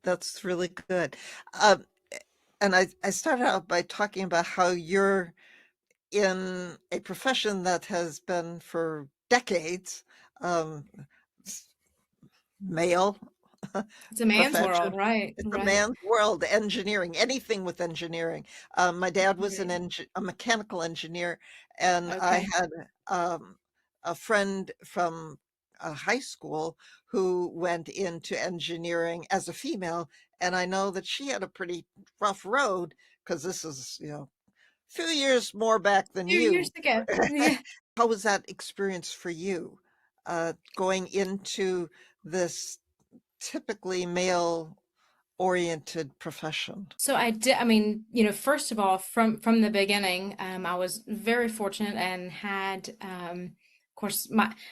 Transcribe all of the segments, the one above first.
That's really good. Um, and I started out by talking about how you're in a profession that has been for decades, um, s- male It's a man's profession. world, right? It's a Right. man's world, engineering, anything with engineering. My dad was Right. a mechanical engineer, and I Okay. had a friend from high school who went into engineering as a female, and I know that she had a pretty rough road because this is, a few years more back than Few years you. to go. Yeah. How was that experience for you, going into this typically male-oriented profession? So I did, I mean, first of all, from the beginning, I was very fortunate and had, of course,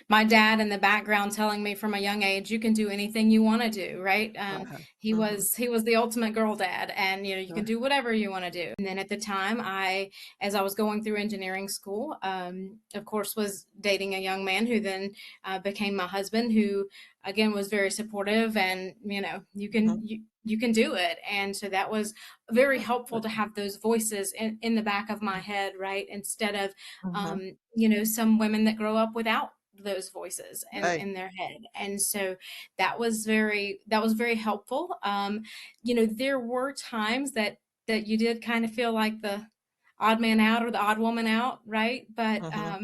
my dad in the background telling me from a young age, you can do anything you want to do, right? Uh-huh. He Mhm. was the ultimate girl dad, and you Uh, can do whatever you want to do. And then at the time, as I was going through engineering school, of course, was dating a young man who then became my husband, who again was very supportive, and mhm. you can do it. And so that was very helpful to have those voices in the back of my head, right? Instead of, Mhm. some women that grow up without those voices Right. in their head. And so that was very helpful. There were times that you did kind of feel like the odd man out or the odd woman out, right? Mhm.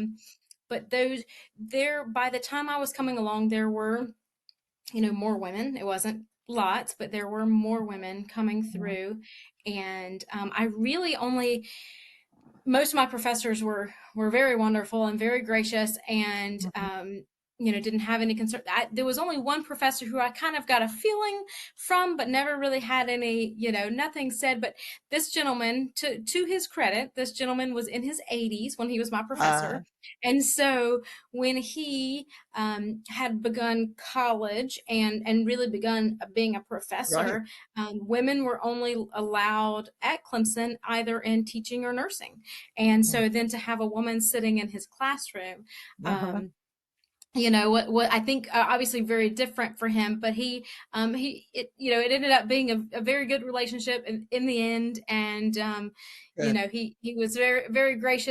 But by the time I was coming along, there were more women. It wasn't lots, but there were more women coming Mhm. through. And I really only, most of my professors were very wonderful and very gracious, and Mhm. didn't have any concern. There was only one professor who I kind of got a feeling from, but never really had any, nothing said. But this gentleman, to his credit, this gentleman was in his 80s when he was my Uh, professor. And so when he had begun college and really begun being a right. professor, women were only allowed at Clemson either in teaching or nursing. And Mm. so then to have a woman sitting in his classroom, Uh-huh. what I think, obviously very different for him, but it ended up being a very good relationship in the end. And Good. he was very very gracious.